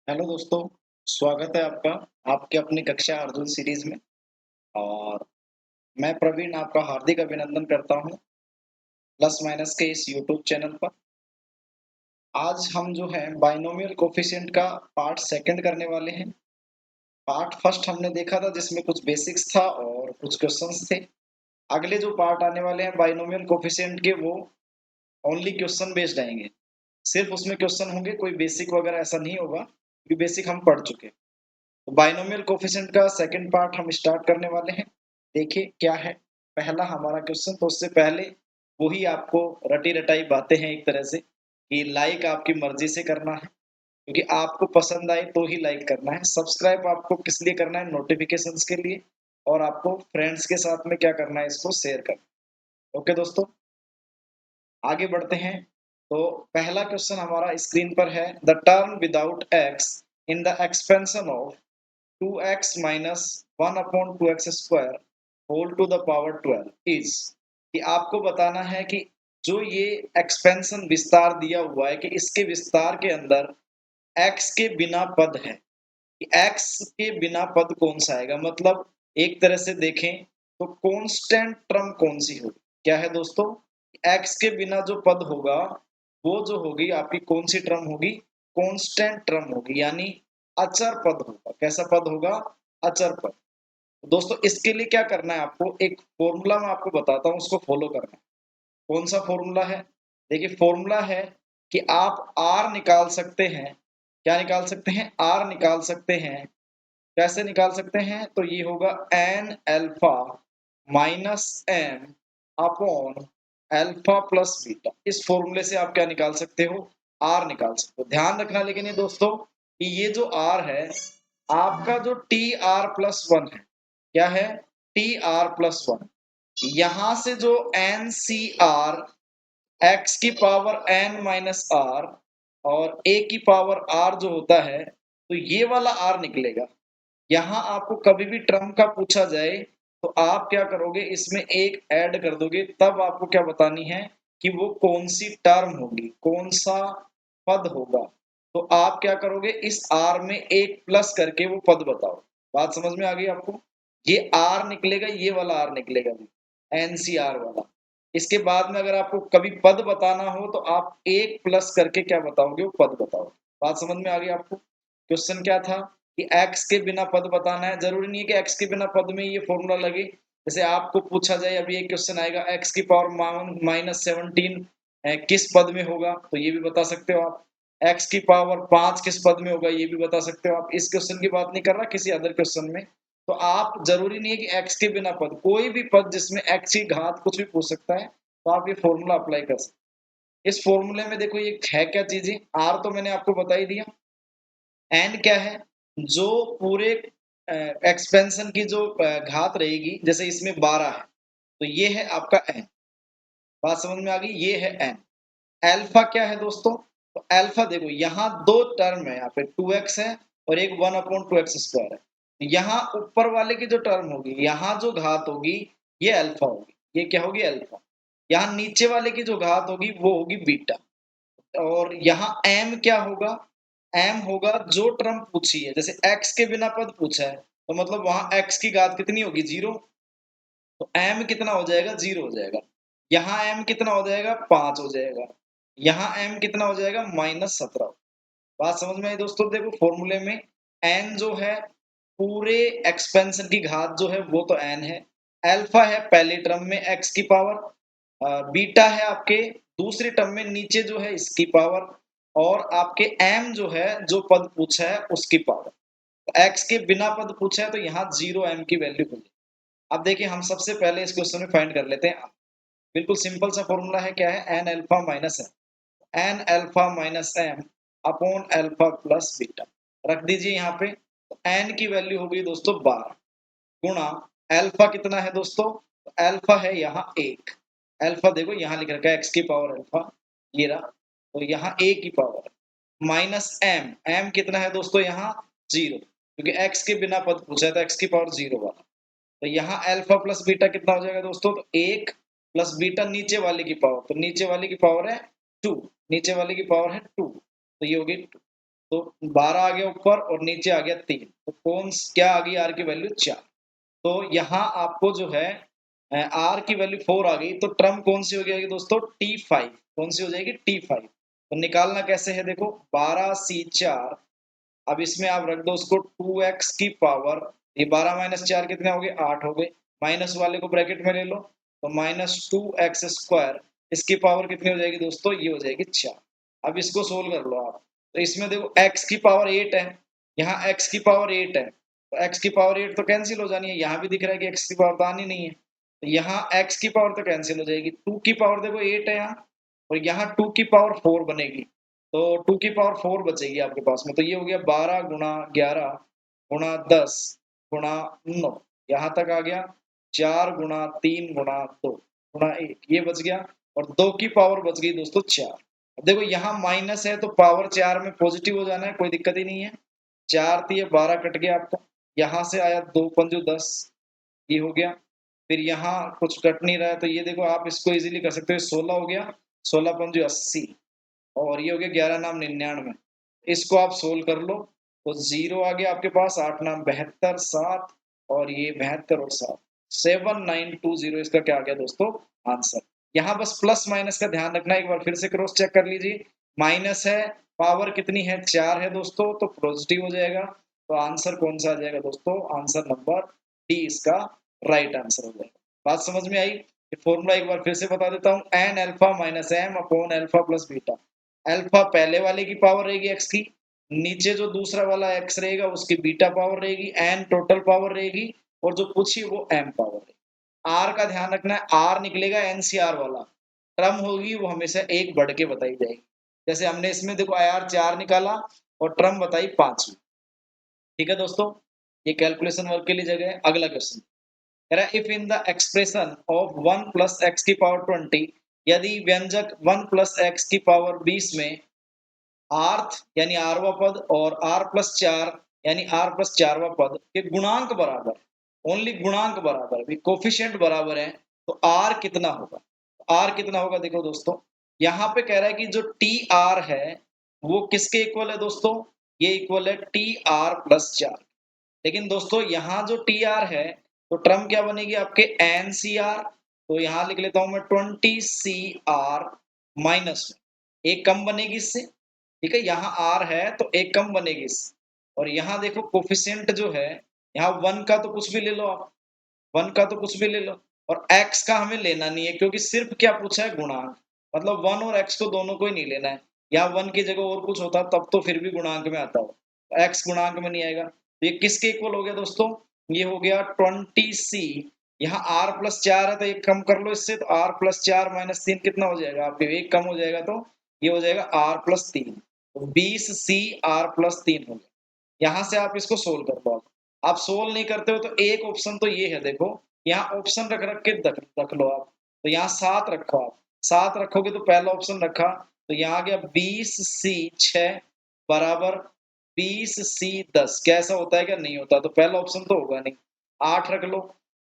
Hello दोस्तों, स्वागत है आपका आपके अपनी कक्षा अर्जुन सीरीज में। और मैं प्रवीण आपका हार्दिक अभिनंदन करता हूं प्लस माइनस के इस यूट्यूब चैनल पर। आज हम जो है बाइनोमियल कोफिशिएंट का पार्ट सेकंड करने वाले हैं। पार्ट फर्स्ट हमने देखा था जिसमें कुछ बेसिक्स था और कुछ क्वेश्चंस थे। अगले जो पार्ट आने वाले हैं बाइनोमियल कोफिशिएंट के, वो ओनली क्वेश्चन बेस्ड आएंगे। सिर्फ उसमें क्वेश्चन होंगे, कोई बेसिक वगैरह ऐसा नहीं होगा क्योंकि बेसिक हम पढ़ चुके हैं। तो बाइनोमियल कोफिशिएंट का सेकंड पार्ट हम स्टार्ट करने वाले हैं। देखिए क्या है पहला हमारा क्वेश्चन। तो उससे पहले वही आपको रटी रटाई बातें हैं एक तरह से, कि लाइक आपकी मर्जी से करना है, क्योंकि आपको पसंद आए तो ही लाइक करना है। सब्सक्राइब आपको किस लिए करना है? नोटिफिकेशंस के लिए। और आपको फ्रेंड्स के साथ में क्या करना है? इसको शेयर करना है। ओके दोस्तों, आगे बढ़ते हैं। तो पहला क्वेश्चन हमारा स्क्रीन पर है। The term without x in the expansion of 2x minus 1 upon 2x square whole to the power 12 is, कि आपको बताना है कि जो ये एक्सपेंशन विस्तार दिया हुआ है कि इसके विस्तार के अंदर x के बिना पद है, कि x के बिना पद कौन सा आएगा। मतलब एक तरह से देखें तो कांस्टेंट टर्म कौन सी होगी। क्या है दोस्तों? x के बिना जो पद होगा वो जो होगी आपकी कौन सी टर्म होगी? कांस्टेंट टर्म होगी, यानी अचर पद होगा। कैसा पद होगा? अचर पद। दोस्तों इसके लिए क्या करना है? आपको एक फॉर्मूला मैं आपको बताता हूँ, उसको फॉलो करना है। कौन सा फॉर्मूला है? देखिए फॉर्मूला है कि आप r निकाल सकते हैं। क्या निकाल सकते हैं? r निकाल सकते हैं। कैसे निकाल सकते हैं? तो ये होगा n alpha minus m upon alpha plus beta. इस फॉर्मूले से आप क्या निकाल सकते हो? आर निकाल सकते हो। ध्यान रखना लेकिन ये दोस्तों कि ये जो आर है आपका जो टी आर प्लस वन है। क्या है? T R plus one. यहां से जो एन सी आर एक्स की पावर एन माइनस आर और ए की पावर आर जो होता है, तो ये वाला आर निकलेगा। यहाँ आपको कभी भी टर्म का पूछा जाए तो आप क्या करोगे? इसमें एक ऐड कर दोगे, तब आपको क्या बतानी है कि वो कौन सी टर्म होगी, कौन सा पद होगा। तो आप क्या करोगे? इस आर में एक प्लस करके वो पद बताओ। बात समझ में आ गई आपको? ये आर निकलेगा, ये वाला आर निकलेगा, एनसीआर वाला। इसके बाद में अगर आपको कभी पद बताना हो तो आप एक प्लस करके क्या बताओगे? वो पद बताओ। बात समझ में आ गई आपको? क्वेश्चन क्या था कि x के बिना पद बताना है। जरूरी नहीं है कि x के बिना पद में ये फॉर्मूला लगे। जैसे आपको पूछा जाए, अभी एक क्वेश्चन आएगा x की पावर माइनस 17 किस पद में होगा, तो ये भी बता सकते हो आप। x की पावर 5 किस पद में होगा, ये भी बता सकते हो आप। इस क्वेश्चन की बात नहीं कर रहा, किसी अदर क्वेश्चन में। तो आप जरूरी नहीं है कि x के बिना पद, कोई भी पद जिसमें x की घात कुछ भी पूछ सकता है, तो आप ये फॉर्मूला अप्लाई कर सकते। इस फॉर्मूले में देखो ये है क्या चीजें। r तो मैंने आपको बता ही दिया। एन क्या है? जो पूरे एक्सपेंशन की जो घात रहेगी, जैसे इसमें 12 है तो ये है आपका एन। बात समझ में आ गई? ये है एन। अल्फा क्या है दोस्तों? तो अल्फा देखो यहाँ दो टर्म है, यहाँ पे 2x है और एक 1 अपॉन 2x स्क्वायर है। यहाँ ऊपर वाले की जो टर्म होगी, यहाँ जो घात होगी ये अल्फा होगी। ये क्या होगी? अल्फा। यहाँ नीचे वाले की जो घात होगी वो होगी बीटा। और यहाँ m क्या होगा? m होगा जो टर्म पूछी है। जैसे x के बिना पद पूछा है तो मतलब वहां x की घात कितनी होगी? जीरो। तो m कितना हो जाएगा? जीरो हो जाएगा। यहाँ m कितना हो जाएगा? 5 हो जाएगा। यहाँ m कितना हो जाएगा? -17। बात समझ में आई दोस्तों? देखो फॉर्मूले में n जो है पूरे एक्सपेंशन की घात जो है वो तो n है। अल्फा है पहली टर्म में x की पावर, बीटा है आपके दूसरी टर्म में नीचे जो है इसकी पावर, और आपके m जो है जो पद पूछा है उसकी पावर। तो x के बिना पद पूछा है तो यहाँ 0 m की वैल्यू होगी। अब देखिए हम सबसे पहले इस क्वेश्चन में फाइंड कर लेते हैं। बिल्कुल सिंपल सा फॉर्मूला है। क्या है? N alpha minus m. N alpha minus m upon alpha plus beta. रख दीजिए यहाँ पे। तो एन की वैल्यू होगी दोस्तों 12 गुणा अल्फा कितना है दोस्तों? तो अल्फा है यहाँ 1। अल्फा देखो यहाँ लिख रखा है x की पावर अल्फा, ये रहा। तो यहाँ a की पावर माइनस m। m कितना है दोस्तों? यहाँ 0, क्योंकि x के बिना पद पूछा है तो x की पावर 0 वाला। तो यहाँ अल्फा प्लस बीटा कितना हो जाएगा दोस्तों? तो 1 प्लस बीटा नीचे वाले की पावर, तो नीचे वाले की पावर है 2, नीचे वाले की पावर है 2, तो ये होगी 2। तो 12 आ गया ऊपर और नीचे आ गया 3, तो क्या आ गई आर की वैल्यू 4। तो यहाँ आपको जो है आर की वैल्यू 4 आ गई, तो टर्म कौन सी हो जाएगी दोस्तों, T5। कौन सी हो जाएगी, T5। तो निकालना कैसे है, देखो 12C4, अब इसमें आप रख दो उसको 2x की पावर, ये 12 माइनस 4 कितने हो गए, 8 हो गए, माइनस वाले को ब्रैकेट में ले लो, तो -2x², इसकी पावर कितनी हो जाएगी दोस्तों, ये हो जाएगी 4। अब इसको सोल्व कर लो आप, तो इसमें देखो x की पावर 8 है, यहाँ x की पावर 8 है, तो x की पावर 8 तो कैंसिल हो जानी है, यहाँ भी दिख रहा है कि x की पावर तो आनी नहीं है, तो यहाँ x की पावर तो कैंसिल हो जाएगी, 2 की पावर देखो 8 है यहाँ, और यहाँ 2 की पावर 4 बनेगी, तो 2 की पावर 4 बचेगी आपके पास में, तो ये हो गया 12 गुणा 11 गुणा 10 गुणा 9, यहाँ तक आ गया, 4 गुणा 3 गुणा 2 गुणा 1, ये बच गया, और 2 की पावर बच गई दोस्तों 4। अब देखो यहाँ माइनस है तो पावर 4 में पॉजिटिव हो जाना है, कोई दिक्कत ही नहीं है, 4 थी 12 कट गया आपका, यहाँ से आया 2 पंजू 10, ये हो गया, फिर यहाँ कुछ कट नहीं रहा है, तो ये देखो आप इसको इजीली कर सकते हो, 16 हो गया, 16 पंजू 80, और ये हो गया 11 नाम 99, इसको आप सोल्व कर लो, तो 0 आ गया आपके पास, 8 नाम 72, 7, और ये 72 और 7, 7920, इसका क्या आ गया दोस्तों, आंसर। यहाँ बस प्लस माइनस का ध्यान रखना, एक बार फिर से क्रॉस चेक कर लीजिए, माइनस है, पावर कितनी है, 4 है दोस्तों, तो पॉजिटिव हो जाएगा, तो आंसर कौन सा आ जाएगा दोस्तों, आंसर नंबर डी इसका राइट आंसर हो जाएगा। बात समझ में आई? फॉर्मूला एक बार फिर से बता देता हूँ, n alpha minus m upon alpha plus beta. Alpha पहले वाले की पावर रहेगी एक्स की, नीचे जो दूसरा वाला एक्स रहेगा उसकी बीटा पावर रहेगी, एन टोटल पावर रहेगी, और जो पूछी वो एम पावर रहेगी। आर का ध्यान रखना है, आर निकलेगा एनसीआर वाला, टर्म होगी वो हमेशा एक बढ़ के बताई जाएगी, जैसे हमने इसमें देखो आर 4 निकाला और टर्म बताई 5। ठीक है दोस्तों, ये कैलकुलेशन वर्क के लिए जगह है। अगला क्वेश्चन कह रहा है, if in the expression of 1 plus x की पावर 20, यदि व्यंजक 1 प्लस एक्स की पावर 20 में आर्थ यानी आरवा पद और आर प्लस 4 यानी आर प्लस 4वां पद के गुणांक बराबर, ओनली गुणांक बराबर भी कोफिशिएंट बराबर है, तो आर कितना होगा, आर कितना होगा, देखो दोस्तों यहाँ पे कह रहा है कि जो टी आर है वो किसके इक्वल है दोस्तों, ये इक्वल है टी आर प्लस 4। लेकिन दोस्तों यहाँ जो टी आर है तो टर्म क्या बनेगी आपके एन सी आर, तो यहाँ लिख लेता हूं मैं 20 सी आर माइनस में, एक कम बनेगी इससे, ठीक है, यहाँ आर है तो एक कम बनेगी इससे, और यहाँ देखो कोफिशिएंट जो है, यहाँ 1 का तो कुछ भी ले लो आप, 1 का तो कुछ भी ले लो, और x का हमें लेना नहीं है क्योंकि सिर्फ क्या पूछा है, गुणांक, मतलब 1 और x को दोनों को ही नहीं लेना है, यहाँ 1 की जगह और कुछ होता तब तो फिर भी गुणांक में आता हो, x गुणांक में नहीं आएगा, तो ये किसके इक्वल हो गया दोस्तों, ये हो गया 20c, यहाँ r प्लस 4 है तो एक कम कर लो इससे, तो r प्लस 4 माइनस 3 कितना हो जाएगा आपके, एक कम हो जाएगा, तो ये हो जाएगा r प्लस 3, तो 20c r प्लस 3 हो गया। यहाँ से आप इसको सोल्व कर पाओ, आप सोल्व नहीं करते हो तो एक ऑप्शन तो ये है, देखो यहाँ ऑप्शन रख रख के रख लो आप, तो यहाँ 7 रखो आप, 7 रखोगे तो पहला ऑप्शन रखा, तो यहाँ आ गया 20c6 बराबर 20c10, कैसा होता है क्या, नहीं होता, तो पहला ऑप्शन तो होगा नहीं, 8 रख लो,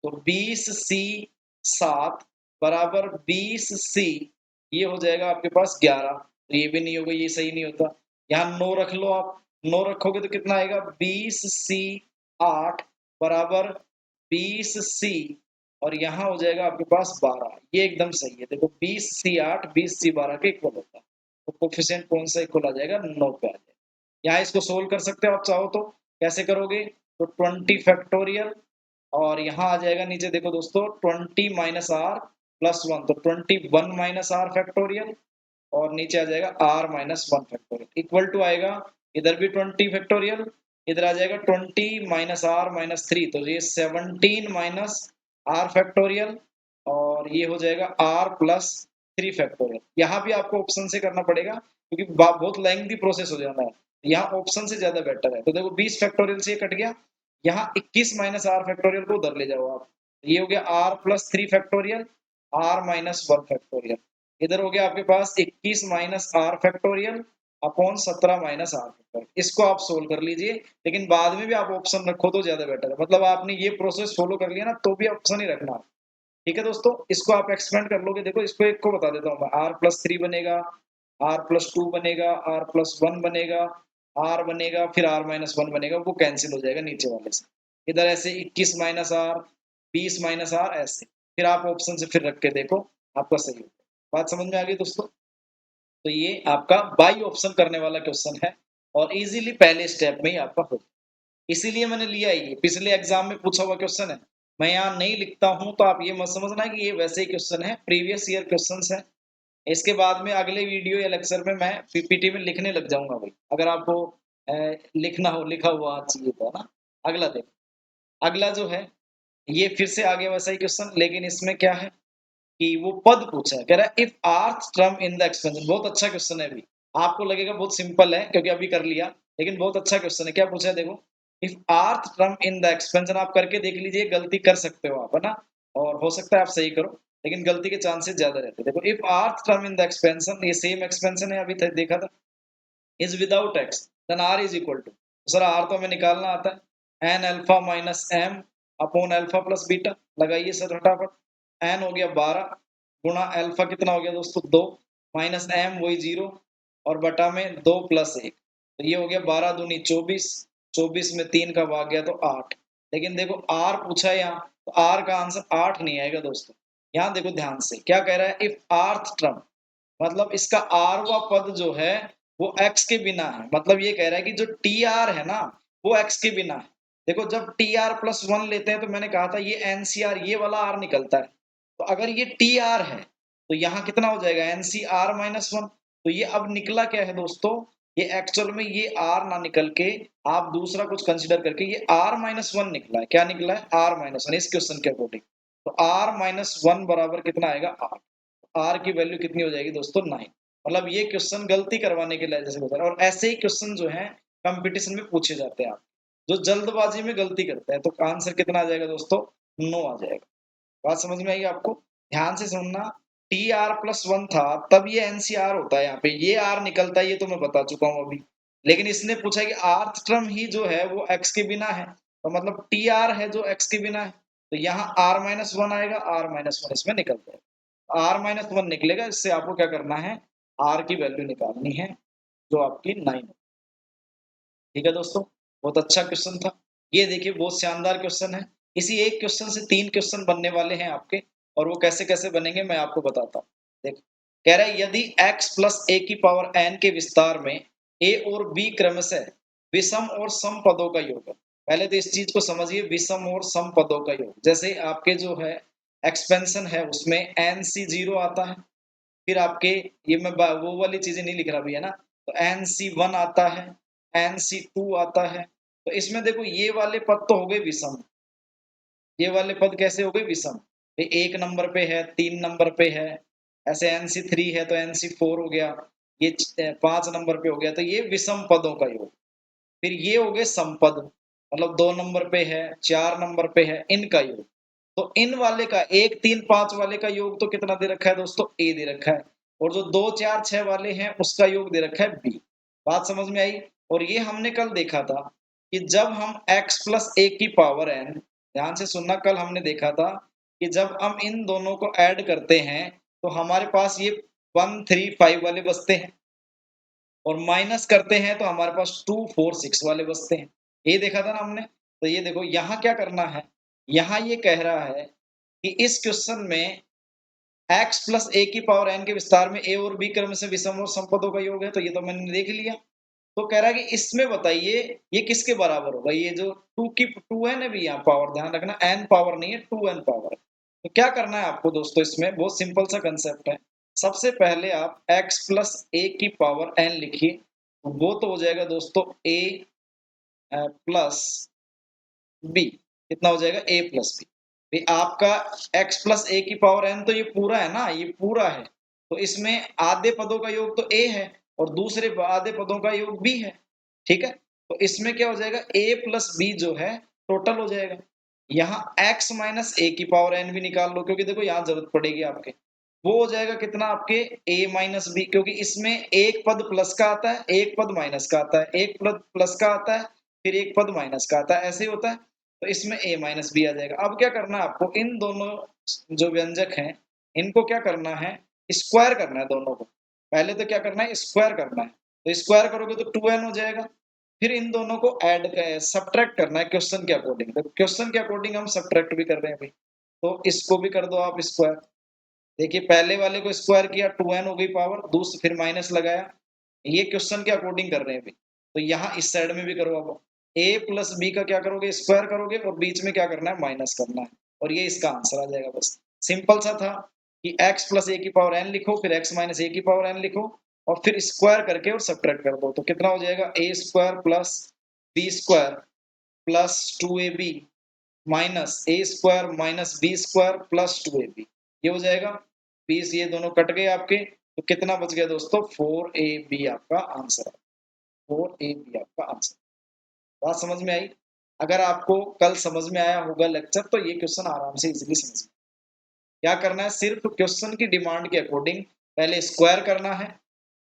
तो 20c7 बराबर 20c, ये हो जाएगा आपके पास 11, तो ये भी नहीं होगा, ये सही नहीं होता, यहाँ 9 रख लो आप, 9 रखोगे तो कितना आएगा 20c8 बराबर 20c, और यहाँ हो जाएगा आपके पास 12, ये एकदम सही है, देखो 20c8 20c12 के इक्वल होता है, तो कोफिशिएंट कौन सा इक्वल आ जाएगा, 9 पे आ जाएगा। यहाँ इसको सोल्व कर सकते हो आप चाहो तो, कैसे करोगे, तो 20 फैक्टोरियल, और यहाँ आ जाएगा नीचे देखो दोस्तों 20 माइनस आर प्लस 1, तो 21 माइनस आर फैक्टोरियल, और नीचे आ जाएगा r minus 1 factorial, equal to आएगा, इधर भी 20 फैक्टोरियल, इधर आ जाएगा 20 माइनस आर माइनस 3, तो ये 17 माइनस आर फैक्टोरियल, और ये हो जाएगा r प्लस 3 फैक्टोरियल। यहाँ भी आपको ऑप्शन से करना पड़ेगा क्योंकि बहुत लेंथी प्रोसेस हो जाना है, यहाँ ऑप्शन से ज्यादा बेटर है, तो देखो 20 फैक्टोरियल से ये कट गया, यहाँ 21 माइनस आर फैक्टोरियल को उधर ले जाओ आप, ये हो गया r plus 3 factorial, r minus 1 factorial, इधर हो गया आपके पास 21 minus r factorial upon 17 minus r factorial, इसको आप सोल्व कर लीजिए, लेकिन बाद में भी आप ऑप्शन रखो तो ज्यादा बेटर है, मतलब आपने ये प्रोसेस फॉलो कर लिया ना तो भी ऑप्शन ही रखना, ठीक है दोस्तों, इसको आप एक्सपेंड कर लोगे, देखो इसको एक को बता देता हूँ मैं, आर प्लस 3 बनेगा, आर प्लस 2 बनेगा, आर प्लस 1 बनेगा, आर बनेगा, फिर आर माइनस 1 बनेगा, वो कैंसिल हो जाएगा नीचे वाले से। इधर ऐसे 21 माइनस आर, 20 माइनस आर, ऐसे फिर आप ऑप्शन से फिर रख के देखो, आपका सही होगा। बात समझ में आ गई दोस्तों? तो ये आपका बाई ऑप्शन करने वाला क्वेश्चन है और इजीली पहले स्टेप में ही आपका हो, इसीलिए मैंने लिया ये, पिछले एग्जाम में पूछा हुआ क्वेश्चन है। मैं यहाँ नहीं लिखता हूँ तो आप ये मत समझना कि ये वैसे ही क्वेश्चन है, प्रीवियस ईयर क्वेश्चंस है। इसके बाद में अगले वीडियो या लेक्चर में मैं पीपीटी में लिखने लग जाऊंगा भाई, अगर आपको लिखना हो, लिखा हुआ चाहिए तो ना। अगला देखो, अगला जो है ये फिर से आगे वैसा ही क्वेश्चन, लेकिन इसमें क्या है कि वो पद पूछा है, कह रहा है if rth term in the expansion. बहुत अच्छा क्वेश्चन है, अभी आपको लगेगा बहुत सिंपल है क्योंकि अभी कर लिया, लेकिन बहुत अच्छा क्वेश्चन है। क्या पूछा है देखो, if rth term in the expansion, आप करके देख लीजिए, गलती कर सकते हो आप, है ना, और हो सकता है आप सही करो, लेकिन गलती के चांसेस ज्यादा रहते हैं। देखो, if rth term in the expansion, ये सेम एक्सपेंशन है, अभी देखा था, is without x, then r is equal to, sir r तो हमें निकालना आता है, n alpha minus m upon alpha plus beta. लगाइए सर फटाफट, एन हो गया 12 गुणा अल्फा कितना हो गया दोस्तों 2, माइनस एम वही 0, और बटा में 2 प्लस 1, तो ये हो गया 12 दूनी 24, 24 में 3 का भाग गया तो 8। लेकिन देखो आर पूछा है यहाँ, तो आर का आंसर 8 नहीं आएगा दोस्तों। यहाँ देखो ध्यान से क्या कह रहा है, इफ आर्थ टर्म, मतलब इसका आरवा पद जो है वो एक्स के बिना है, मतलब ये कह रहा है कि जो टी आर है ना वो एक्स के बिना है। देखो जब टी आर प्लस 1 लेते हैं तो मैंने कहा था ये एनसीआर, ये वाला आर निकलता है, तो अगर ये टी आर है तो यहाँ कितना हो जाएगा एनसीआर माइनस 1। तो ये अब निकला क्या है दोस्तों, ये एक्चुअल में ये आर ना निकल के आप दूसरा कुछ कंसिडर करके ये आर माइनस 1 निकला है। क्या निकला है, आर माइनस 1 इस क्वेश्चन के अकॉर्डिंग। तो आर माइनस 1 बराबर कितना आएगा, आर। आर की वैल्यू कितनी हो जाएगी दोस्तों, 9। मतलब ये क्वेश्चन गलती करवाने के लिए जैसे होता है, और ऐसे ही क्वेश्चन जो है कंपटीशन में पूछे जाते हैं आप, जो जल्दबाजी में गलती करते हैं, तो आंसर कितना आ जाएगा दोस्तों, 9 आ जाएगा। बात समझ में आई आपको? ध्यान से सुनना, टी आर प्लस 1 था तब ये एनसीआर होता है, यहाँ पे ये आर निकलता है, ये तो मैं बता चुका हूँ अभी। लेकिन इसने पूछा कि आर्थ टर्म ही जो है वो एक्स के बिना है, तो मतलब टी आर है जो एक्स के बिना है, तो यहाँ आर माइनस 1 आएगा, आर माइनस 1 इसमें निकल जाएगा, आर माइनस 1 निकलेगा। इससे आपको क्या करना है, आर की वैल्यू निकालनी है जो आपकी 9। ठीक है दोस्तों, बहुत अच्छा क्वेश्चन था ये, देखिए बहुत शानदार क्वेश्चन है। इसी एक क्वेश्चन से 3 क्वेश्चन बनने वाले हैं आपके, और वो कैसे कैसे बनेंगे मैं आपको बताता हूँ। देखो, कह रहा है यदि x प्लस ए की पावर n के विस्तार में a और b क्रमशः विषम और सम पदों का योग है। पहले तो इस चीज को समझिए, विषम और सम पदों का योग, जैसे आपके जो है एक्सपेंशन है उसमें एन सी 0 आता है, फिर आपके ये मैं वो वाली चीजें नहीं लिख रहा भी, है ना, तो एन सी 1 आता है, एन सी 2 आता है। तो इसमें देखो ये वाले पद तो हो गए विषम, ये वाले पद कैसे हो गए विषम, ये 1 नंबर पे है, 3 नंबर पे है, ऐसे एन सी 3 है तो एन सी 4 हो गया, ये 5 नंबर पे हो गया, तो ये विषम पदों का योग। फिर ये हो गए संपद, मतलब 2 नंबर पे है, 4 नंबर पे है, इनका योग। तो इन वाले का 1 3 5 वाले का योग तो कितना दे रखा है दोस्तों, ए दे रखा है, और जो 2 4 6 वाले हैं उसका योग दे रखा है बी। बात समझ में आई? और ये हमने कल देखा था कि जब हम x प्लस ए की पावर n, ध्यान से सुनना, कल हमने देखा था कि जब हम इन दोनों को ऐड करते हैं तो हमारे पास ये 1 3 5 वाले बचते हैं, और माइनस करते हैं तो हमारे पास 2 4 6 वाले बचते हैं। ये देखा था ना हमने। तो ये देखो यहाँ क्या करना है, यहाँ ये कह रहा है कि इस क्वेश्चन में x प्लस ए की पावर n के विस्तार में a और b क्रम से विषम और समपदों का योग है, तो ये तो मैंने देख लिया। तो कह रहा है कि इसमें बताइए ये किसके बराबर होगा, ये जो 2 की 2 है ना भी, यहाँ पावर ध्यान रखना, n पावर नहीं है, 2n पावर है। तो क्या करना है आपको दोस्तों, इसमें बहुत सिंपल सा कंसेप्ट है। सबसे पहले आप x प्लस ए की पावर n लिखिए, वो तो हो जाएगा दोस्तों a प्लस बी, कितना हो जाएगा a प्लस बी। आपका x प्लस ए की पावर n तो ये पूरा है ना, ये पूरा है, तो इसमें आधे पदों का योग तो a है और दूसरे आधे पदों का योग b है। ठीक है, तो इसमें क्या हो जाएगा, a प्लस बी जो है टोटल हो जाएगा। यहाँ x माइनस ए की पावर n भी निकाल लो, क्योंकि देखो यहाँ जरूरत पड़ेगी आपके। वो हो जाएगा कितना आपके a माइनस बी, क्योंकि इसमें एक पद प्लस का आता है, एक पद माइनस का आता है, एक पद प्लस का आता है, फिर एक पद माइनस का आता है, ऐसे ही होता है। तो इसमें a माइनस बी आ जाएगा। अब क्या करना है आपको, इन दोनों जो व्यंजक हैं इनको क्या करना है, स्क्वायर करना है दोनों को। पहले तो क्या करना है, स्क्वायर करना है, तो स्क्वायर करोगे तो 2n हो जाएगा, फिर इन दोनों को ऐड सब्ट्रैक्ट करना है क्वेश्चन के अकॉर्डिंग। तो क्वेश्चन के अकॉर्डिंग हम सब्ट्रैक्ट भी कर रहे हैं अभी। तो इसको भी कर दो आप स्क्वायर। देखिए पहले वाले को स्क्वायर किया 2n हो गई पावर, दूसरे फिर माइनस लगाया, ये क्वेश्चन के अकॉर्डिंग कर रहे हैं अभी। तो यहाँ इस साइड में भी करो आप, a प्लस बी का क्या करोगे, स्क्वायर करोगे और बीच में क्या करना है, माइनस करना है, और ये इसका आंसर आ जाएगा। बस सिंपल सा था कि x प्लस ए की पावर n लिखो, फिर x माइनस ए की पावर n लिखो, और फिर स्क्वायर करके और सब्ट्रैक्ट कर दो। तो कितना हो जाएगा, a square plus B square plus 2ab minus a square minus b square plus 2ab, ये हो जाएगा 20। ये दोनों कट गए आपके, तो कितना बच गया दोस्तों, 4ab आपका आंसर है। 4ab आपका आंसर। बात समझ में आई? अगर आपको कल समझ में आया होगा लेक्चर, तो ये क्वेश्चन आराम से इजीली समझ में। क्या करना है, सिर्फ क्वेश्चन की डिमांड के अकॉर्डिंग पहले स्क्वायर करना है,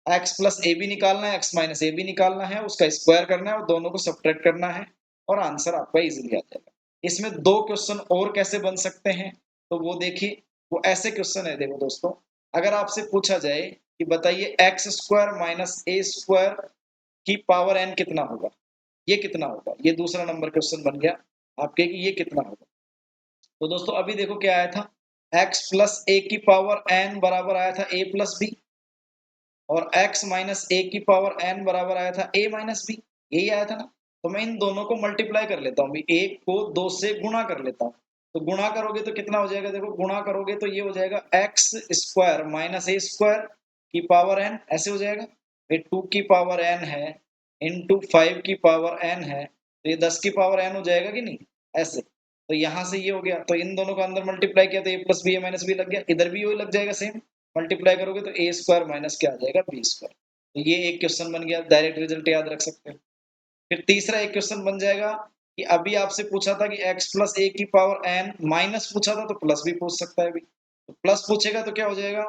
x प्लस ए बी निकालना है, x माइनस ए बी निकालना है, उसका स्क्वायर करना है और दोनों को सब्ट्रैक्ट करना है, और आंसर आपका इजीली आ जाएगा। इसमें दो क्वेश्चन और कैसे बन सकते हैं, तो वो देखिए। वो ऐसे क्वेश्चन है, देखो दोस्तों, अगर आपसे पूछा जाए कि बताइए x square minus a square की पावर n कितना होगा, ये कितना होगा, ये दूसरा नंबर क्वेश्चन बन गया आपके कि ये कितना होगा। तो दोस्तों अभी देखो क्या आया था, x प्लस ए की पावर n बराबर आया था a प्लस बी, और x माइनस ए की पावर n बराबर आया था a माइनस बी, यही आया था ना। तो मैं इन दोनों को मल्टीप्लाई कर लेता हूँ, एक को दो से गुणा कर लेता हूँ। तो गुणा करोगे तो कितना हो जाएगा, देखो गुणा करोगे तो ये हो जाएगा x square minus a square की पावर n, ऐसे हो जाएगा। ये 2 की पावर n है इंटू 5 की पावर n है, तो ये 10 की पावर n हो जाएगा कि नहीं, ऐसे। तो यहाँ से ये हो गया, तो इन दोनों का अंदर मल्टीप्लाई किया तो ए प्लस बी ए माइनस बी लग गया, इधर भी वही लग जाएगा सेम। मल्टीप्लाई करोगे तो ए स्क्वायर माइनस क्या आ जाएगा, बी स्क्वायर। तो ये एक क्वेश्चन बन गया, डायरेक्ट रिजल्ट याद रख सकते हैं। फिर तीसरा एक क्वेश्चन बन जाएगा कि अभी आपसे पूछा था कि x प्लस ए की पावर n, माइनस पूछा था तो प्लस भी पूछ सकता है अभी। तो प्लस पूछेगा तो क्या हो जाएगा,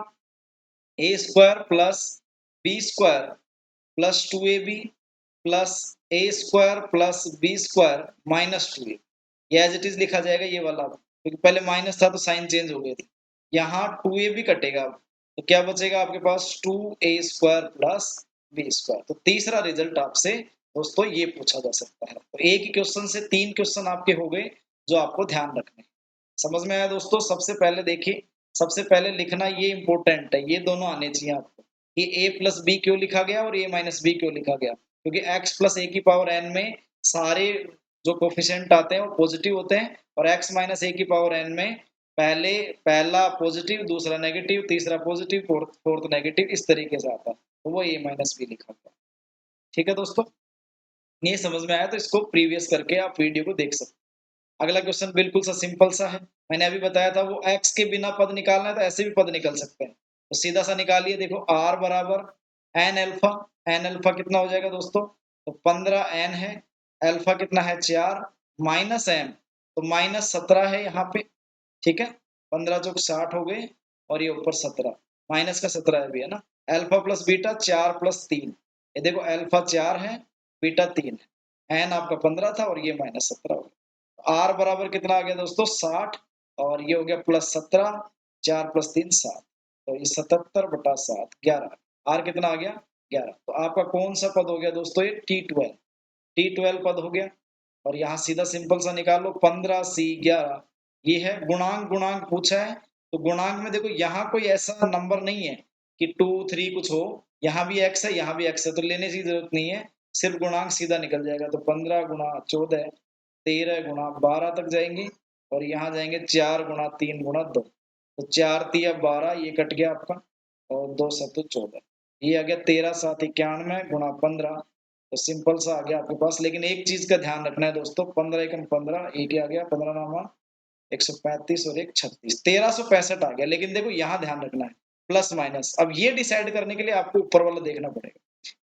A square plus B square plus 2ab plus A square plus B square minus 2a, ये एज इट इज लिखा जाएगा ये वाला, क्योंकि पहले माइनस था तो साइन चेंज हो गए थे। यहाँ 2a भी कटेगा, तो क्या बचेगा आपके पास, 2a square plus B square. तो तीसरा रिजल्ट आपसे दोस्तों ये पूछा जा सकता है। तो एक ही क्वेश्चन से 3 क्वेश्चन आपके हो गए जो आपको ध्यान रखने हैं। समझ में आया दोस्तों? सबसे पहले देखिए, सबसे पहले लिखना ये इंपॉर्टेंट है, ये दोनों आने चाहिए आपको, कि a प्लस बी क्यों लिखा गया और a माइनस बी क्यों लिखा गया। क्योंकि x प्लस ए की पावर n में सारे जो कोफिशिएंट आते हैं वो पॉजिटिव होते हैं, और x माइनस ए की पावर n में पहला पॉजिटिव, दूसरा नेगेटिव, तीसरा पॉजिटिव, फोर्थ नेगेटिव, इस तरीके से आता है। तो वो a माइनस बी लिखा गया। ठीक है दोस्तों, ये समझ में आया तो इसको प्रीवियस करके आप वीडियो को देख सकते हैं। अगला क्वेश्चन बिल्कुल सा सिंपल सा है, मैंने अभी बताया था, वो x के बिना पद निकालना है तो ऐसे भी पद निकल सकते हैं। तो सीधा सा निकालिए, देखो r बराबर n अल्फा, n अल्फा कितना हो जाएगा दोस्तों, तो 15n है, अल्फा कितना है 4, माइनस m, तो माइनस 17 है यहाँ पे। ठीक है, 15 चौक 60 हो गए, और ये ऊपर 17, माइनस का 17 भी है ना। अल्फा प्लस बीटा 4 प्लस 3, ये देखो अल्फा 4 है, बीटा 3 है, एन आपका 15 था और ये माइनस 17 हो गया। आर बराबर कितना आ गया दोस्तों, 60, और ये हो गया प्लस 17, 4 प्लस 3 7, तो ये 77 बटा 7 11, आर कितना आ गया 11। तो आपका कौन सा पद हो गया दोस्तों, ये T12, T12 पद हो गया। और यहाँ सीधा सिंपल सा निकाल लो, 15C11, ये है गुणांक, गुणांक पूछा है। तो गुणांक में देखो यहाँ कोई ऐसा नंबर नहीं है कि 2 3 कुछ हो, यहाँ भी x है यहाँ भी x है, तो लेने की जरूरत नहीं है, सिर्फ गुणांक सीधा निकल जाएगा। तो 15 गुणा 14, 13 गुणा 12 तक जाएंगे, और यहाँ जाएंगे 4 गुणा 3 गुणा 2, तो 4 तिया 12, ये कट गया आपका, और 2 7 14, ये आ गया 13 7 91 गुणा 15। तो सिंपल सा आ गया आपके पास। लेकिन एक चीज का ध्यान रखना है दोस्तों, 15 एकम 15, एक आ गया 15 नामा 135 और एक 36, 1365 आ गया। लेकिन देखो यहाँ ध्यान रखना है प्लस माइनस, अब ये डिसाइड करने के लिए आपको ऊपर वाला देखना पड़ेगा।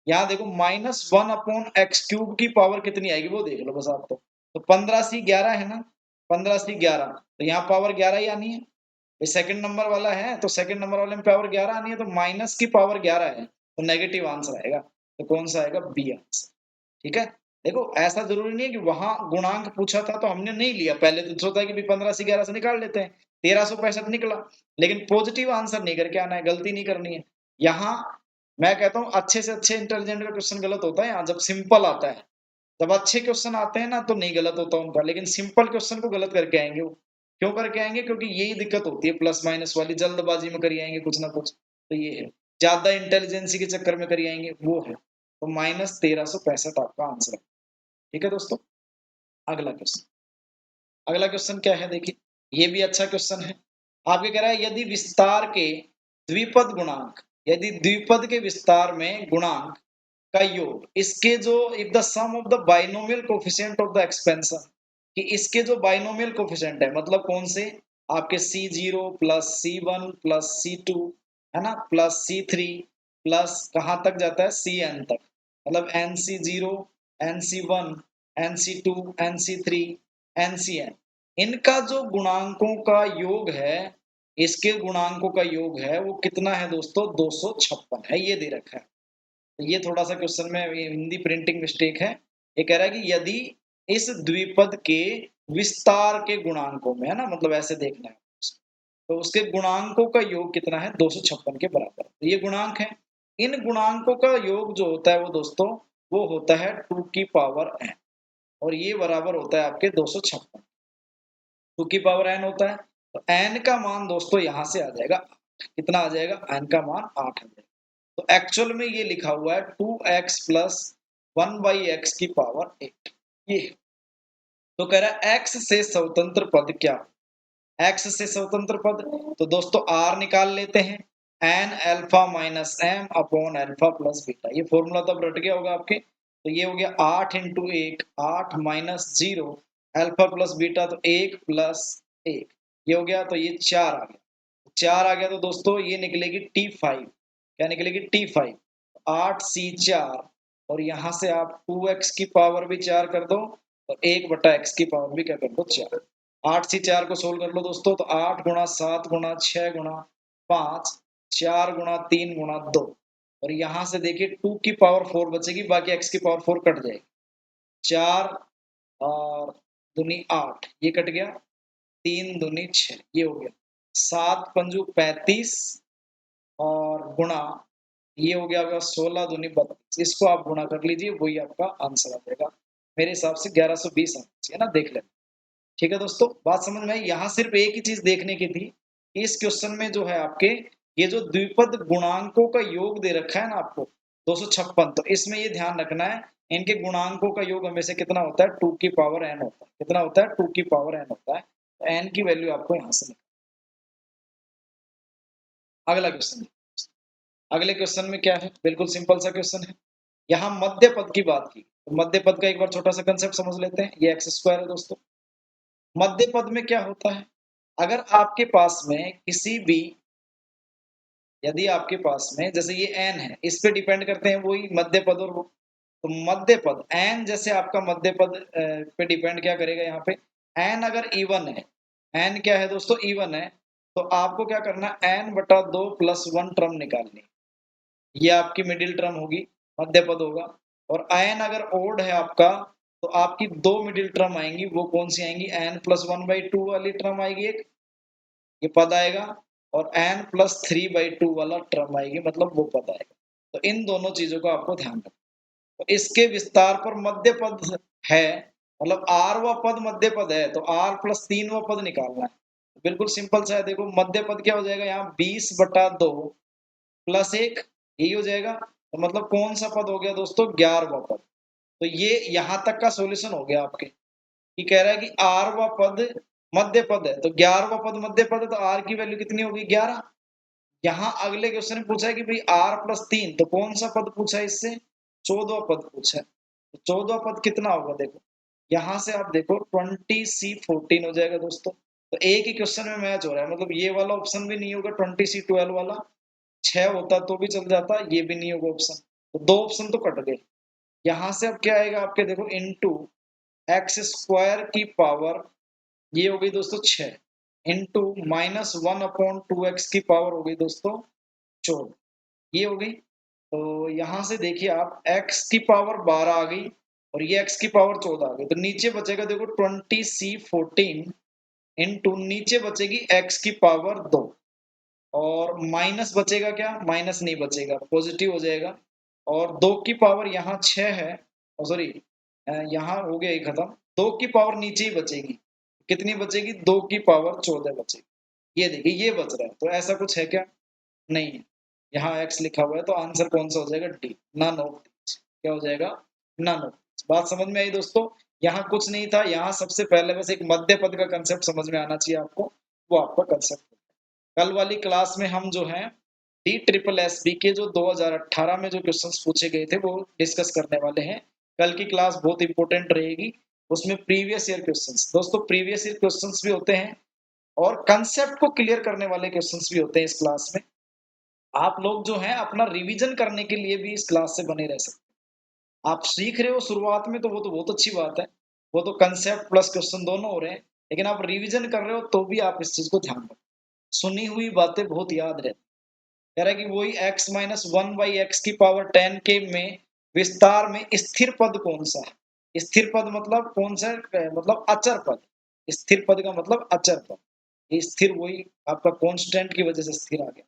यहाँ देखो -1/x³ की पावर कितनी आएगी वो देख लो बस आप। तो 15C11 है ना, 15C11, तो यहाँ पावर 11 ही आनी है। सेकंड नंबर वाला है तो सेकंड नंबर वाले में पावर 11 आनी है, तो माइनस की पावर 11 है, तो नेगेटिव आंसर आएगा। तो कौन सा आएगा, बी आंसर। ठीक है, देखो ऐसा जरूरी नहीं है कि वहां गुणांक पूछा था तो हमने नहीं लिया, पहले तो सोचा कि 15 से 11 से निकाल लेते हैं, 1365 निकला। लेकिन पॉजिटिव आंसर नहीं करके आना है, गलती नहीं करनी है। यहाँ मैं कहता हूँ अच्छे से अच्छे इंटेलिजेंट का क्वेश्चन गलत होता है यहाँ जब सिंपल आता है। जब अच्छे क्वेश्चन आते हैं ना तो नहीं गलत होता उनका, लेकिन सिंपल क्वेश्चन को गलत करके आएंगे वो। क्यों करके आएंगे? क्योंकि यही दिक्कत होती है प्लस माइनस वाली, जल्दबाजी में करी आएंगे कुछ ना कुछ, तो ये है। ज्यादा इंटेलिजेंसी के चक्कर में करी आएंगे, वो है। तो -1365 आपका आंसर है। ठीक है दोस्तों, अगला क्वेश्चन। अगला क्वेश्चन क्या है देखिए, ये भी अच्छा क्वेश्चन है। आपके कह रहा है यदि विस्तार के द्विपद गुणांक, यदि द्विपद के विस्तार में गुणांक का योग, इसके जो if the sum of the binomial coefficient of the expansion, कि इसके जो बाइनोमियल कोफिशिएंट है, मतलब कौन से, आपके C0 plus C1 plus C2, है ना, प्लस C3 प्लस कहाँ तक जाता है Cn तक, मतलब NC0 NC1 NC2 NC3 NCn, इनका जो गुणांकों का योग है, इसके गुणांकों का योग है वो कितना है दोस्तों, 256 है, ये दे रखा है। तो ये थोड़ा-सा क्वेश्चन में हिंदी प्रिंटिंग मिस्टेक है। ये कह रहा है कि यदि इस द्विपद के विस्तार के गुणांकों में, है ना, मतलब ऐसे देखना है। तो उसके गुणांकों का योग कितना है, 256 के बराबर। तो ये गुणांक है। इन गुणांकों का योग जो होता है वो दोस्तों, वो होता है 2 की पावर n, और ये बराबर होता है आपके 256। 2 की पावर n होता है, तो n का मान दोस्तों यहाँ से आ जाएगा, कितना आ जाएगा, n का मान 8 आ जाएगा। तो एक्चुअल में ये लिखा हुआ है 2x प्लस 1/x की पावर 8, ये है। तो कह रहा है x से स्वतंत्र पद क्या, x से स्वतंत्र पद, तो दोस्तों r निकाल लेते हैं, n alpha minus m upon alpha plus beta, ये फॉर्मूला तो अब रट गया होगा आपके। तो ये हो गया 8 into 1, 8 minus 0 alpha plus beta, तो 1 प्लस 1, ये हो गया, तो ये 4 आ गया। 4 आ गया तो दोस्तों ये निकलेगी T5, क्या निकलेगी, T5, 8C4, और यहाँ से आप 2x की पावर भी 4 कर दो, और 1/x की पावर भी क्या कर दो, 4। 8C4 को सोल्व कर लो दोस्तों, तो 8 गुणा 7 गुणा 6 गुणा 5, 4 गुणा 3 गुणा 2, और यहाँ से देखिए 2 की पावर 4 बचेगी, बाकी x की पावर 4 कट जाएगी। 4 और दूनी 8, ये कट गया, 3 दूनी 6, ये हो गया, 7 पंजू 35, और गुणा, ये हो गया आपका 16 दूनी 32, इसको आप गुणा कर लीजिए, वही आपका आंसर आ जाएगा। मेरे हिसाब से 1120 आना चाहिए ना, देख लेना। ठीक है दोस्तों, बात समझ में आई। यहाँ सिर्फ एक ही चीज देखने की थी कि इस क्वेश्चन में जो है आपके, ये जो द्विपद गुणांकों का योग दे रखा है ना आपको 256, तो इसमें ये ध्यान रखना है, इनके गुणांकों का योग हमेशा कितना होता है, 2 की पावर n होता है। कितना होता है, 2 की पावर n होता है। तो n की वैल्यू आपको यहाँ से निकालनी। अगला क्वेश्चन, अगले क्वेश्चन में क्या है, बिल्कुल सिंपल सा क्वेश्चन है। यहाँ मध्य पद की बात की, तो मध्य पद का एक बार छोटा सा कंसेप्ट समझ लेते हैं। ये एक्स स्क्वायर है दोस्तों। मध्य पद में क्या होता है, अगर आपके पास में किसी भी, यदि आपके पास में जैसे ये n है, इस पे डिपेंड करते हैं वही मध्य पद और वो, तो मध्य पद n, जैसे आपका मध्य पद पे डिपेंड क्या करेगा, यहाँ पे n अगर इवन है, n क्या है दोस्तों, इवन है, तो आपको क्या करना है, n/2 + 1 टर्म निकालनी, ये आपकी मिडिल टर्म होगी, मध्य पद होगा। और n अगर ओड है आपका, तो आपकी 2 मिडिल टर्म आएंगी, वो कौन सी आएंगी, n + 1/2 वाली टर्म आएगी एक, ये पद आएगा, और n + 3/2 वाला टर्म आएगी, मतलब वो पद आएगा। तो इन दोनों चीजों का आपको ध्यान रखना। तो इसके विस्तार पर मध्य पद है, मतलब r पद मध्य पद है, तो r + 3 पद निकालना है। बिल्कुल सिंपल सा है, देखो मध्य पद क्या हो जाएगा, यहाँ 20/2 + 1, यही हो जाएगा। तो मतलब कौन सा पद हो गया दोस्तों, 11वां पद। तो ये यहाँ तक का सॉल्यूशन हो गया आपके, कि कह रहा है कि r पद मध्य पद है, तो 11वां पद मध्य पद है, तो r की वैल्यू कितनी होगी, 11। यहाँ अगले क्वेश्चन में पूछा है कि भाई r + 3, तो कौन सा पद पूछा है इससे, 14वां पद पूछा है। तो 14वां पद कितना होगा, देखो यहाँ से आप देखो 20C14 हो जाएगा दोस्तों। तो एक ही क्वेश्चन में मैच हो रहा है, मतलब ये वाला ऑप्शन भी नहीं होगा 20C12 वाला, 6 होता तो भी चल जाता, ये भी नहीं होगा ऑप्शन, तो 2 ऑप्शन तो कट गए। यहाँ से अब क्या आएगा आपके, देखो इनटू x² की पावर, ये हो गई दोस्तों 6, इनटू -1/2x की पावर हो गई दोस्तों 14, ये हो गई। तो यहाँ से देखिए आप x की पावर 12 आ गई, और ये x की पावर 14 आ गई, तो नीचे बचेगा देखो 20C14 इनटू, नीचे बचेगी x की पावर 2, और माइनस बचेगा क्या, माइनस नहीं बचेगा, पॉजिटिव हो जाएगा। और 2 की पावर यहाँ 6 है, सॉरी यहाँ हो गया ये खत्म, 2 की पावर नीचे ही बचेगी, कितनी बचेगी, 2 की पावर 14 बचेगी। ये देखिए ये बच रहा है, तो ऐसा कुछ है क्या, नहीं है। यहाँ x लिखा हुआ है तो आंसर कौन सा हो जाएगा, डी, नन ऑफ दीज। क्या हो जाएगा, नन ऑफ दीज। बात समझ में आई दोस्तों। यहाँ कुछ नहीं था, यहाँ सबसे पहले बस एक मध्य पद का कंसेप्ट समझ में आना चाहिए आपको, वो आपका कंसेप्ट। कल वाली क्लास में हम जो है DSSB के जो 2018 में जो क्वेश्चंस पूछे गए थे वो डिस्कस करने वाले हैं। कल की क्लास बहुत इंपॉर्टेंट रहेगी, उसमें प्रीवियस ईयर क्वेश्चंस, दोस्तों प्रीवियस ईयर क्वेश्चंस भी होते हैं और कंसेप्ट को क्लियर करने वाले क्वेश्चंस भी होते हैं इस क्लास में। आप लोग जो है अपना रिवीजन करने के लिए भी इस क्लास से बने रह सकते हैं। आप सीख रहे हो शुरुआत में तो वो तो बहुत अच्छी बात है, वो तो कंसेप्ट प्लस क्वेश्चन दोनों हो रहे हैं, लेकिन आप रिवीजन कर रहे हो तो भी आप इस चीज को ध्यान रखो, सुनी हुई बातें बहुत याद रहती। कह रहा है कि वही x माइनस 1/x की पावर 10 के में विस्तार में स्थिर पद कौन सा है। स्थिर पद मतलब कौन सा, मतलब अचर पद। स्थिर पद का मतलब अचर पद, ये स्थिर वही आपका कांस्टेंट की वजह से स्थिर आ गया।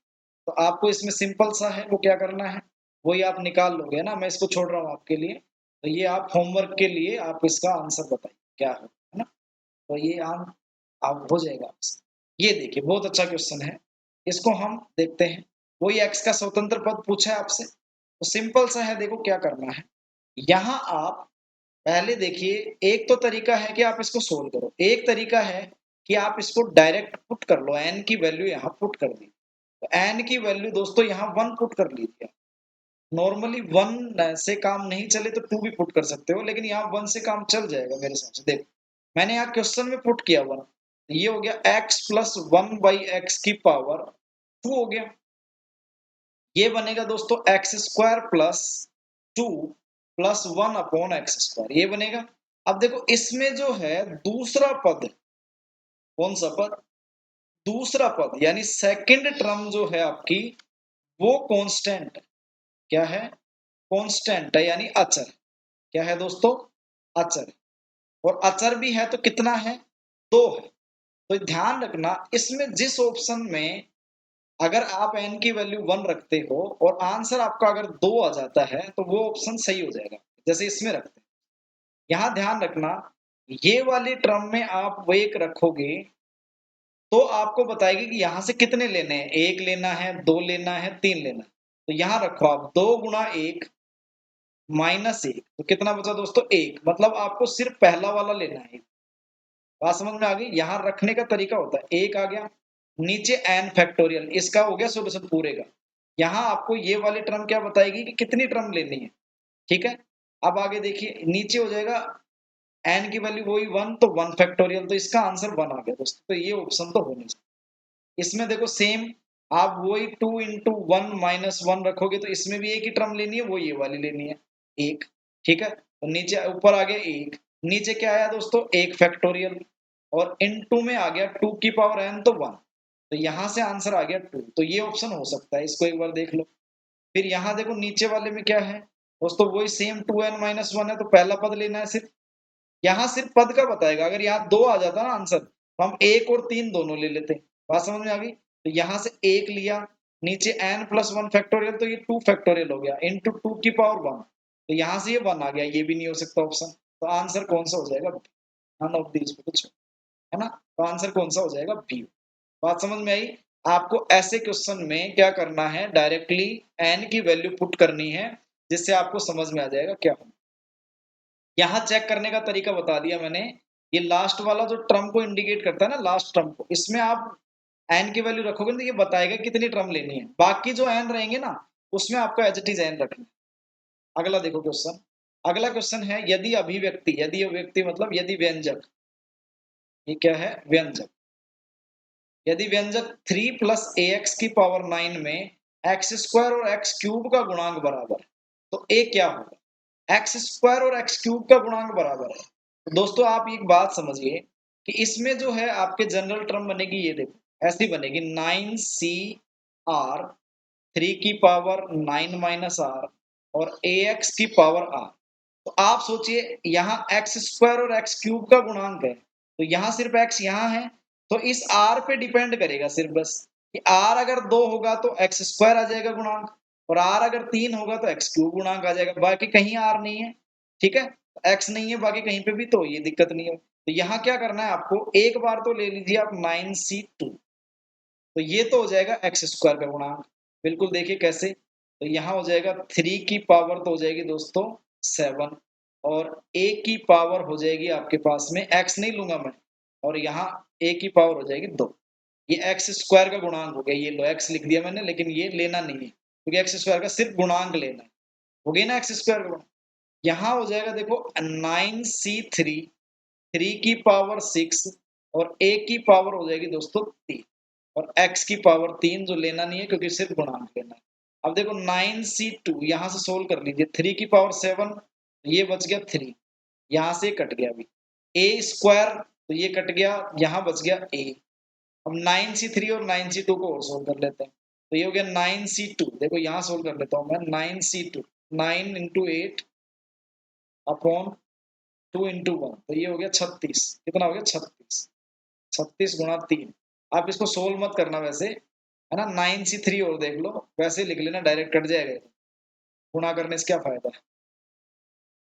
तो आपको इसमें सिंपल सा है, वो क्या करना है, वही आप निकाल लोगे ना, मैं इसको छोड़ रहा हूँ आपके लिए। तो ये आप होमवर्क के लिए आप इसका आंसर बताइए क्या है ना। तो ये आप हो जाएगा आपसे। ये देखिए बहुत अच्छा क्वेश्चन है, इसको हम देखते हैं। वही एक्स का स्वतंत्र पद पूछा है आपसे, तो सिंपल सा है, देखो क्या करना है। यहाँ आप पहले देखिए, एक तो तरीका है कि आप इसको सोल्व करो, एक तरीका है कि आप इसको डायरेक्ट पुट कर लो, एन की वैल्यू यहाँ पुट कर दी। तो एन की वैल्यू दोस्तों यहाँ 1 पुट कर लीजिए। नॉर्मली 1 से काम नहीं चले तो 2 भी पुट कर सकते हो, लेकिन यहाँ 1 से काम चल जाएगा मेरे हिसाब से। देखो मैंने यहाँ क्वेश्चन में पुट किया 1, ये हो गया x प्लस 1/x की पावर 2 हो गया। ये बनेगा दोस्तों x square plus 2 plus 1/x², ये बनेगा। अब देखो इसमें जो है दूसरा पद, कौन सा पद, दूसरा पद यानी सेकंड टर्म जो है आपकी, वो कांस्टेंट है। क्या है, कांस्टेंट है यानी अचर। क्या है दोस्तों, अचर। और अचर भी है तो कितना है, 2 है। तो ध्यान रखना इसमें जिस ऑप्शन में अगर आप n की वैल्यू 1 रखते हो और आंसर आपका अगर 2 आ जाता है तो वो ऑप्शन सही हो जाएगा, जैसे इसमें रखते हैं। यहाँ ध्यान रखना, ये वाली टर्म में आप वो 1 रखोगे तो आपको बताएगी कि यहाँ से कितने लेने हैं, 1 लेना है, 2 लेना है, 3 लेना है। तो यहाँ रखो आप 2 गुणा 1 माइनस 1, तो कितना बचा दोस्तों, 1। मतलब आपको सिर्फ पहला वाला लेना है। बात समझ में आ गई। यहाँ रखने का तरीका होता है, 1 आ गया, नीचे n फैक्टोरियल, इसका हो गया सोल्यूशन पूरे का। यहाँ आपको ये वाली टर्म क्या बताएगी कि कितनी टर्म लेनी है, ठीक है। अब आगे देखिए, नीचे हो जाएगा n की वैल्यू वही 1, तो 1 फैक्टोरियल, तो इसका आंसर 1 आ गया दोस्तों। तो ये ऑप्शन तो होनी चाहिए। इसमें देखो सेम, आप वही 2 इंटू 1 माइनस 1 रखोगे तो इसमें भी एक ही टर्म लेनी है, वो ये वाली लेनी है, 1, ठीक है। तो नीचे ऊपर आ गया 1, नीचे क्या आया दोस्तों, 1 फैक्टोरियल, और इनटू में आ गया 2 की पावर n, तो 1। तो यहाँ से आंसर आ गया 2, तो ये ऑप्शन हो सकता है, इसको एक बार देख लो। फिर यहाँ देखो नीचे वाले में क्या है दोस्तों, वही सेम 2n माइनस 1 है, तो पहला पद लेना है सिर्फ। यहाँ सिर्फ पद का बताएगा, अगर यहाँ 2 आ जाता ना आंसर तो हम 1 और 3 दोनों ले लेते। बात समझ में आ गई। तो यहाँ से 1 लिया, नीचे n प्लस 1 फैक्टोरियल, तो ये 2 फैक्टोरियल हो गया इंटू 2 की पावर 1। तो यहाँ से ये 1 आ गया, ये भी नहीं हो सकता ऑप्शन। तो आंसर कौन सा हो जाएगा, नन ऑफ दीज कुछ, है ना। तो आंसर कौन सा हो जाएगा, बी। बात समझ में आई। आपको ऐसे क्वेश्चन में क्या करना है, डायरेक्टली n की वैल्यू पुट करनी है, जिससे आपको समझ में आ जाएगा क्या होना। यहाँ चेक करने का तरीका बता दिया मैंने। ये लास्ट वाला जो टर्म को इंडिकेट करता है ना, लास्ट टर्म को, इसमें आप एन की वैल्यू रखोगे तो ये बताएगा कितनी टर्म लेनी है। बाकी जो एन रहेंगे ना, उसमें आपको एज इट इज एन रखना है। अगला देखो क्वेश्चन, अगला क्वेश्चन है, यदि अभिव्यक्ति, यदि अभिव्यक्ति मतलब यदि व्यंजक, ये क्या है, व्यंजक। यदि व्यंजक 3 प्लस ax की पावर 9 में x² और x³ का गुणांक बराबर है, तो a क्या होगा, x² और x³ का गुणांक बराबर है। तो दोस्तों आप एक बात समझिए कि इसमें जो है आपके जनरल टर्म बनेगी, ये देखो ऐसी बनेगी, 9cr 3 की पावर 9 माइनस r और ax की पावर r। तो आप सोचिए यहाँ x² और x³ का गुणांक है, तो यहाँ सिर्फ x यहाँ है, तो इस r पे डिपेंड करेगा सिर्फ बस, कि r अगर 2 होगा तो x² आ जाएगा गुणांक, और r अगर 3 होगा तो x³ गुणांक आ जाएगा, बाकी कहीं r नहीं है। ठीक है, एक्स नहीं है बाकी कहीं पे भी तो ये दिक्कत नहीं है। तो यहाँ क्या करना है आपको, एक बार तो ले लीजिए आप 9c2, तो ये तो हो जाएगा एक्स स्क्वायर का गुणांक। बिल्कुल देखिए कैसे, तो यहाँ हो जाएगा 3 की पावर तो हो जाएगी दोस्तों 7, और a की पावर हो जाएगी आपके पास में, x नहीं लूंगा मैं, और यहाँ a की पावर हो जाएगी 2। ये एक्स स्क्वायर का गुणांक हो गया, ये लो x लिख दिया मैंने, लेकिन ये लेना नहीं है क्योंकि एक्स स्क्वायर का सिर्फ गुणांक लेना है। हो गई ना एक्स स्क्वायर का गुणांक। यहाँ हो जाएगा देखो 9c3, 3 की पावर 6, और a की पावर हो जाएगी दोस्तों 3, और x की पावर 3 जो लेना नहीं है क्योंकि सिर्फ गुणांक लेना है। अब देखो 9c2 यहाँ से सोल्व कर लीजिए, 3 की पावर 7, ये बच गया 3, यहाँ से कट गया अभी a स्क्वायर, तो ये कट गया, यहाँ बच गया a। अब 9c3 और 9c2 को और सोल्व कर लेते हैं, तो ये हो गया 9c2, देखो यहाँ सोल्व कर लेता हूँ मैं, 9c2, 9 इंटू 8 अपॉन 2 इंटू 1, तो ये हो गया 36। कितना हो गया 36, 36 गुणा 3। आप इसको सोल्व मत करना वैसे, है ना, 9c3 और देख लो, वैसे लिख लेना, डायरेक्ट कट जाएगा, गुणा करने से क्या फायदा है।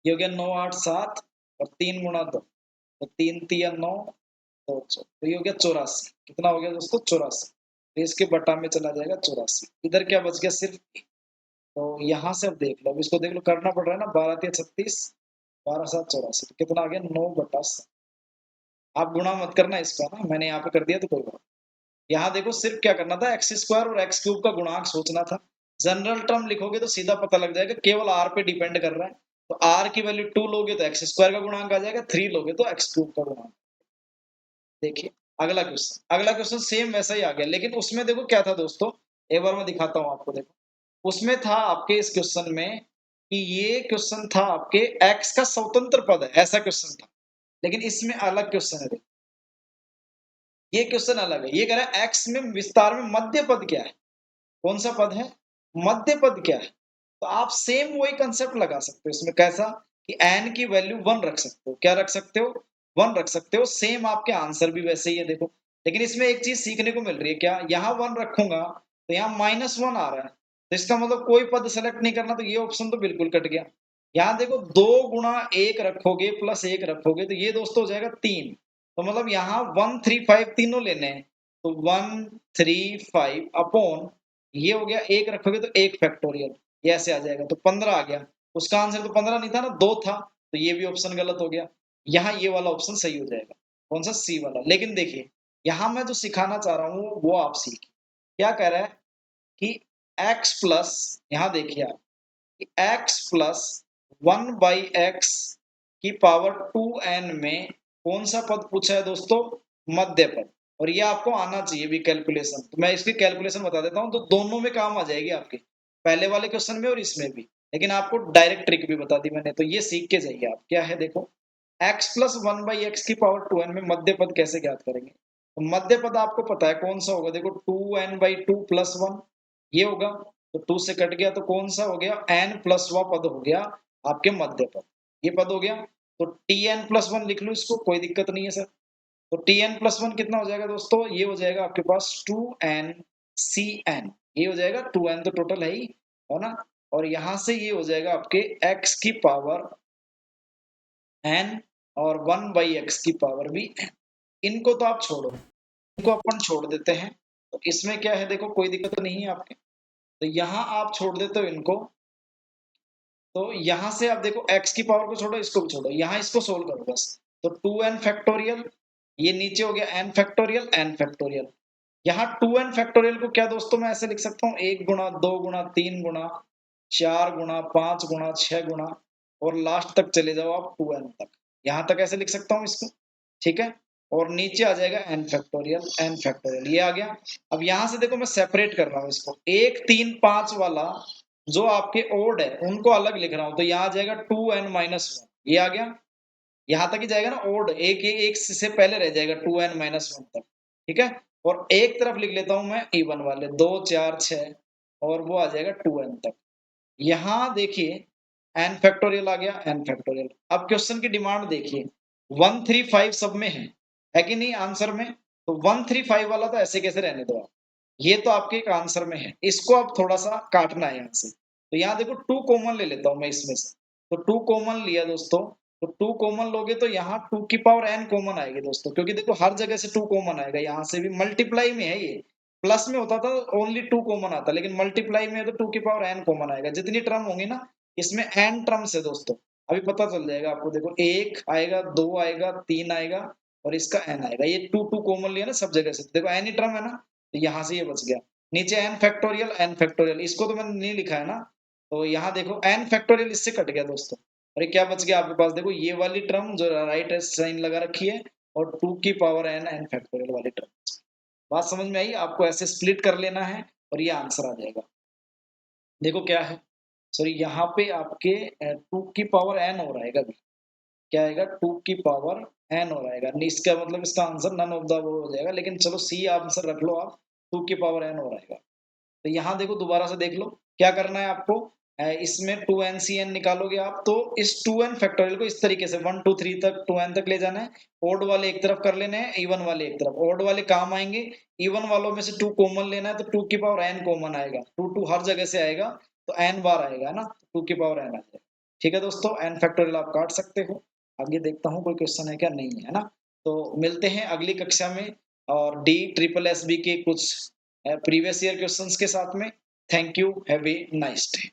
ये हो गया 9 8 7 और 3 गुणा 2, तो 3 3 9, तो ये हो गया 84। कितना हो गया दोस्तों 84, तो इसके बटा में चला जाएगा 84, इधर क्या बच गया सिर्फ एक। तो यहाँ से अब देख लो, अब इसको देख लो, करना पड़ रहा है ना, 12 3 36, 12 7 84, तो कितना आ गया 9/7। आप गुणा मत करना इसका ना, मैंने यहाँ पे कर दिया तो कोई बात। यहाँ देखो सिर्फ क्या करना था, एक्स स्क्वायर और एक्स क्यूब का गुणांक सोचना था। जनरल टर्म लिखोगे तो सीधा पता लग जाएगा, केवल आर पे डिपेंड कर रहा है। तो आर की वैल्यू 2 लोगे तो एक्स स्क्वायर का गुणांक आ जाएगा, 3 लोगे तो एक्स क्यूब का गुणांक। देखिए अगला क्वेश्चन सेम वैसा ही आ गया, लेकिन उसमें देखो क्या था दोस्तों, एक बार मैं दिखाता हूँ आपको। देखो उसमें था आपके इस क्वेश्चन में कि ये क्वेश्चन था आपके एक्स का स्वतंत्र पद है, ऐसा क्वेश्चन था। लेकिन इसमें अलग क्वेश्चन है, ये क्वेश्चन अलग है। ये कह रहा है एक्स में विस्तार में मध्य पद क्या है, कौन सा पद है, मध्य पद क्या है। तो आप सेम वही कंसेप्ट लगा सकते हो इसमें, कैसा कि एन की वैल्यू 1 रख सकते हो, क्या रख सकते हो, 1 रख सकते हो। सेम आपके आंसर भी वैसे ही है देखो, लेकिन इसमें एक चीज सीखने को मिल रही है, क्या यहाँ 1 रखूंगा तो यहाँ -1 आ रहा है, तो इसका मतलब कोई पद सेलेक्ट नहीं करना, तो ये ऑप्शन तो बिल्कुल कट गया। यहाँ देखो 2 गुणा 1 रखोगे प्लस 1 रखोगे तो ये दोस्तों हो जाएगा 3, तो मतलब यहाँ 1 3 5 तीनों लेने हैं, तो 1 3 5 अपॉन, ये हो गया 1 रखोगे तो 1 फैक्टोरियल, ये ऐसे आ जाएगा, तो 15 आ गया। उसका आंसर तो 15 नहीं था ना, 2 था, तो ये भी ऑप्शन गलत हो गया। यहाँ ये वाला ऑप्शन सही हो जाएगा, कौन सा, सी वाला। लेकिन देखिए यहाँ मैं जो सिखाना चाह रहा हूँ वो आप सीखिए। क्या कह रहा है कि x प्लस, यहाँ देखिए आप, x प्लस 1/x की पावर 2n में कौन सा पद पूछा है दोस्तों, मध्य पद। और ये आपको आना चाहिए भी कैलकुलेशन, तो मैं इसकी कैलकुलेशन बता देता हूँ, तो दोनों में काम आ जाएगी आपके, पहले वाले क्वेश्चन में और इसमें भी। लेकिन आपको डायरेक्ट ट्रिक भी बता दी मैंने, तो ये सीख के जाइए आप। क्या है देखो, x प्लस 1/x की पावर 2n में मध्य पद कैसे ज्ञात करेंगे। तो मध्य पद आपको पता है कौन सा होगा, देखो 2n/2 प्लस 1, ये होगा, तो 2 से कट गया तो कौन सा हो गया, n प्लस वा पद हो गया आपके मध्य पद, ये पद हो गया। तो tn प्लस 1 लिख लो इसको, कोई दिक्कत नहीं है सर। तो tn प्लस 1 कितना हो जाएगा दोस्तों, ये हो जाएगा आपके पास 2n cn, ये हो जाएगा 2n तो टोटल है ही, है ना। और यहां से ये हो जाएगा आपके x की पावर n और 1/x की पावर भी n। इनको तो आप छोड़ो, इनको अपन छोड़ देते हैं। तो इसमें क्या है देखो, कोई दिक्कत नहीं है आपके, तो यहाँ आप छोड़ देते हो इनको। तो यहाँ से आप देखो x की पावर को छोड़ो, इसको भी छोड़ो, यहाँ इसको सोल्व करो बस। तो 2n फैक्टोरियल, ये नीचे हो गया n फैक्टोरियल, n फैक्टोरियल। यहाँ 2n फैक्टोरियल को क्या दोस्तों मैं ऐसे लिख सकता हूँ, 1 गुणा 2 गुणा 3 गुणा 4 गुणा 5 गुणा 6 गुणा, और लास्ट तक चले जाओ आप 2n तक, यहाँ तक ऐसे लिख सकता हूँ इसको, ठीक है। और नीचे आ जाएगा n फैक्टोरियल, n फैक्टोरियल, ये आ गया। अब यहाँ से देखो मैं सेपरेट कर रहा हूँ इसको, 1 3 5 वाला जो आपके ओड है उनको अलग लिख रहा हूँ, तो यहाँ आ जाएगा 2n-1, ये आ गया। यहाँ तक ही जाएगा ना ओड, एक से पहले रह जाएगा 2n-1 तक, ठीक है। और एक तरफ लिख लेता हूँ मैं इवन वाले 2 4 6, और वो आ जाएगा 2n तक। यहाँ देखिए n फैक्टोरियल आ गया, n फैक्टोरियल। अब क्वेश्चन की डिमांड देखिए, 1 3 5 सब में है कि नहीं आंसर में, तो 1 3 5 वाला तो ऐसे कैसे रहने दो आप, ये तो आपके एक आंसर में है, इसको आप थोड़ा सा काटना है यहाँ से। तो यहाँ देखो 2 कॉमन ले लेता हूँ मैं इसमें से, तो 2 कॉमन लिया दोस्तों, तो 2 कॉमन लोगे तो यहाँ 2 की पावर n कॉमन आएगी दोस्तों, क्योंकि देखो हर जगह से 2 कॉमन आएगा, यहाँ से भी मल्टीप्लाई में है ये। प्लस में होता तो ओनली 2 कॉमन आता, लेकिन मल्टीप्लाई में है तो 2 की पावर n कॉमन आएगा। जितनी टर्म होंगी ना, इसमें n टर्म्स है दोस्तों। अभी पता चल जाएगा आपको, देखो 1 आएगा, 2 आएगा, 3 आएगा और इसका n आएगा। ये 2 कॉमन लिया ना सब जगह से, देखो n ही टर्म है ना, तो यहाँ से ये बच गया। नीचे n फैक्टोरियल, इसको तो मैंने नहीं लिखा है ना, तो यहाँ देखो n फैक्टोरियल इससे कट गया दोस्तों। और ये क्या बच गया आपके पास, देखो ये वाली टर्म जो राइट साइन लगा रखी है, और 2 की पावर n फैक्टोरियल वाली टर्म। बात समझ में आई? आपको ऐसे स्प्लिट कर लेना है और ये आंसर आ जाएगा। देखो क्या है, सॉरी यहाँ पे आपके 2 की पावर n हो रहा है, क्या आएगा, 2 की पावर n हो रहेगा। इसका मतलब इसका आंसर नन ऑफ द वो हो जाएगा, लेकिन चलो सी आंसर रख लो आप, 2 की पावर n हो रहेगा। तो यहाँ देखो दोबारा से देख लो, क्या करना है आपको, इसमें 2NCn निकालोगे आप, तो इस 2n फैक्टोरियल को इस तरीके से 1 2 3 तक 2n तक ले जाना है। ओड वाले एक तरफ कर लेने हैं, इवन वाले एक तरफ। ओड वाले काम आएंगे, इवन वालों में से 2 कॉमन लेना है, तो 2 की पावर n कॉमन आएगा। 2 हर जगह से आएगा, तो n बार आएगा ना, 2 की पावर n आ जाएगा। ठीक है दोस्तों, n फैक्टोरियल आप काट सकते हो। आगे देखता हूँ कोई क्वेश्चन है क्या, नहीं है ना। तो मिलते हैं अगली कक्षा में, और डी ट्रिपल एस बी के कुछ प्रीवियस ईयर क्वेश्चंस के साथ में। Thank you, have a nice day.